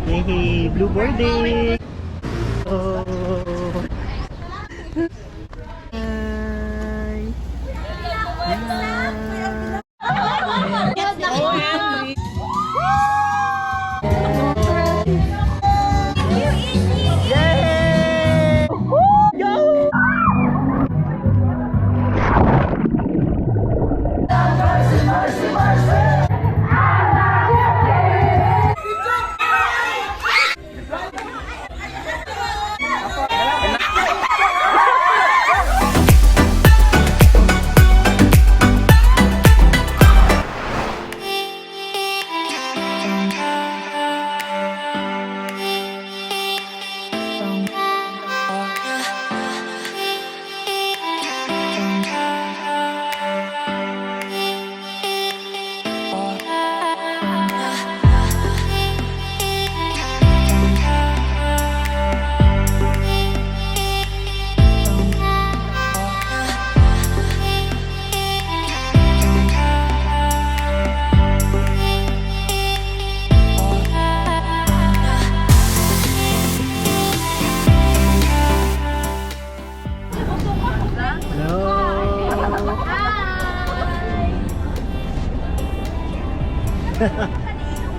Ece Blueboarding. Oh. Hi. Yay! Go!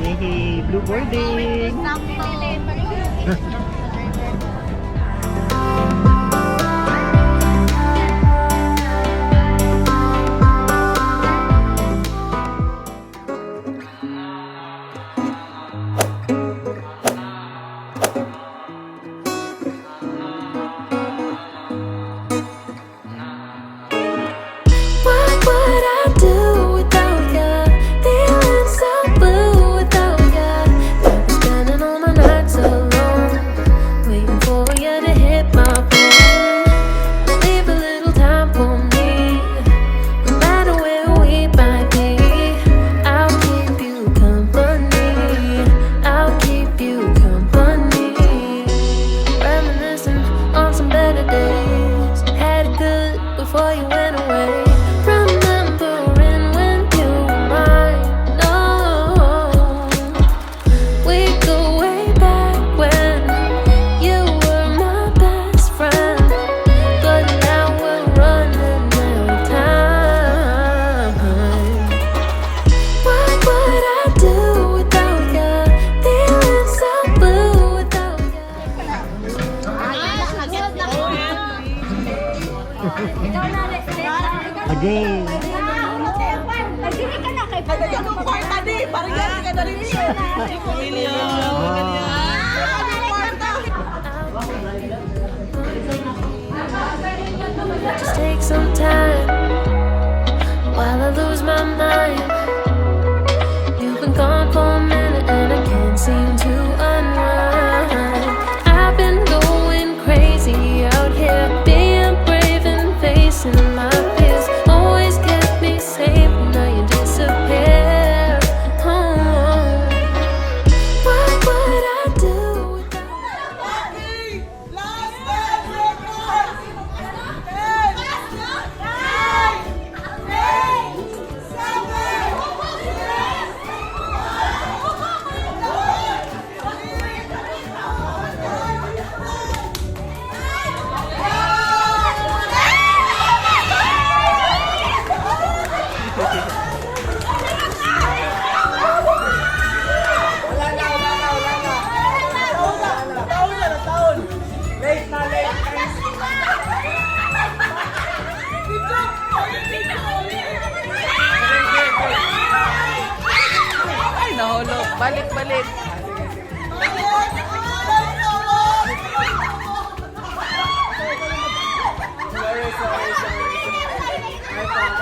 Yehey, Blueboarding. Again. Just take some time while I lose my mind. You've been gone for a minute and I can't seem to unwind. I've been going crazy out here, being brave and facing my fears. Always kept me safe, now you disappear. What would I do without you? Ay, nahulog. Balik.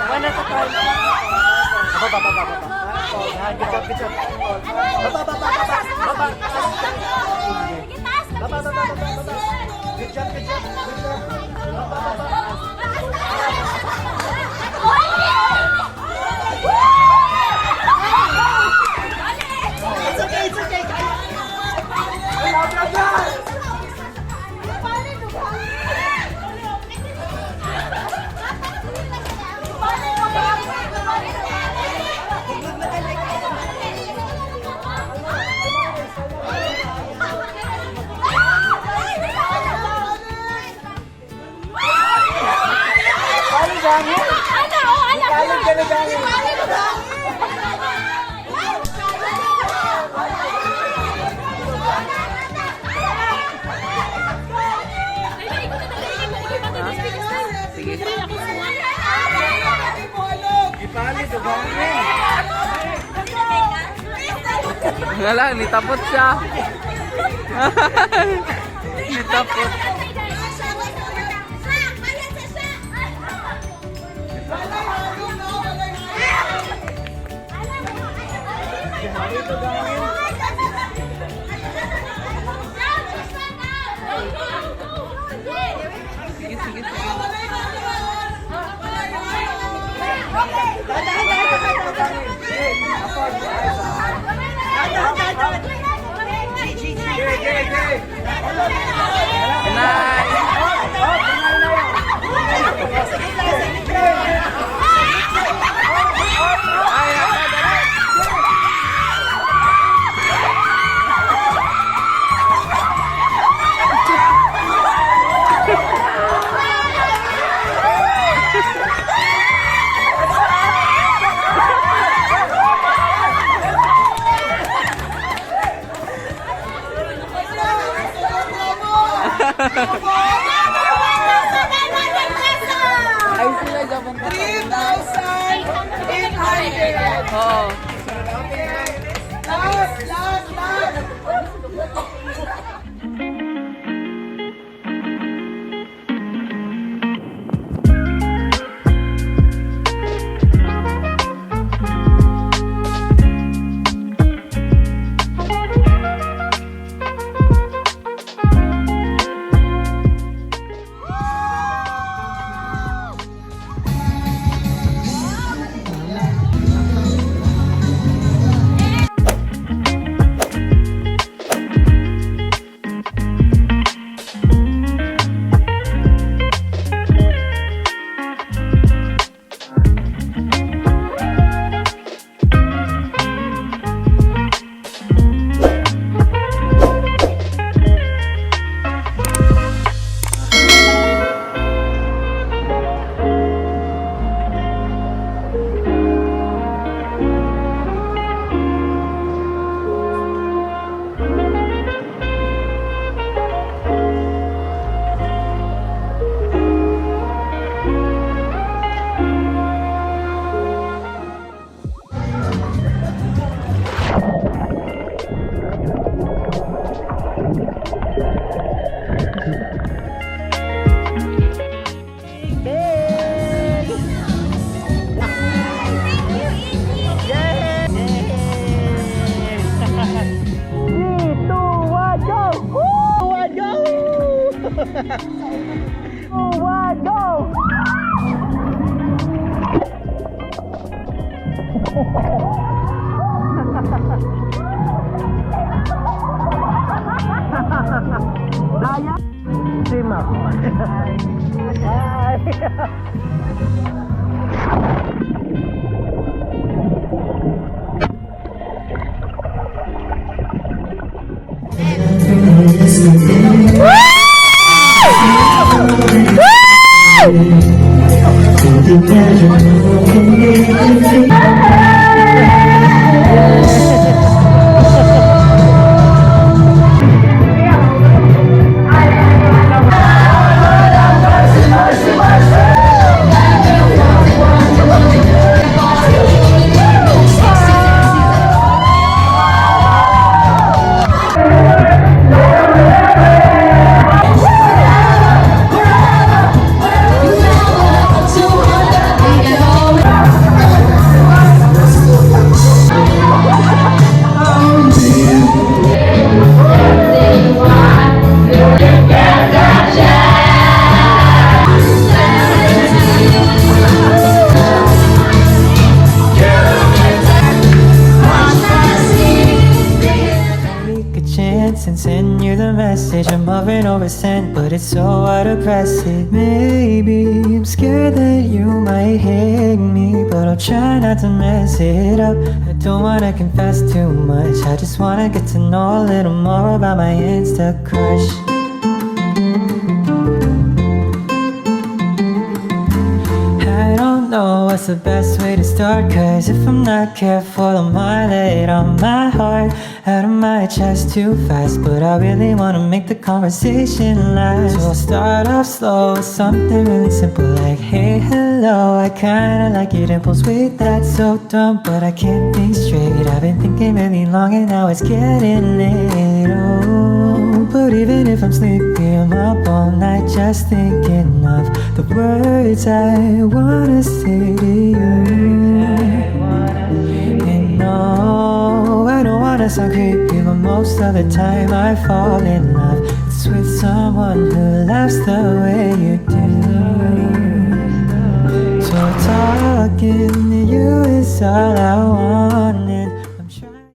Wala ka pa. It's okay. Sige. Nga lang, nitapot siya. Nitapot. Sige, sige, sige. Ay, sila dapat 3,800. Oo. And send you the message I'm hovering over sent, but it's so hard to press it. Maybe I'm scared that you might hate me, but I'll try not to mess it up. I don't wanna confess too much, I just wanna get to know a little more about my Insta crush. I don't know what's what's the best way to start? Cause if I'm not careful, I might lay it on my heart, out of my chest too fast. But I really wanna make the conversation last. So I'll start off slow with something really simple like, hey, hello, I kinda like your dimples. Wait, that's so dumb, but I can't think straight. I've been thinking really long and now it's getting late. Oh, but even if I'm sleepy, I'm up all night just thinking of the words I wanna say to you. And no, I don't wanna sound creepy, but most of the time I fall in love. It's with someone who laughs the way you do. So talking to you is all I want.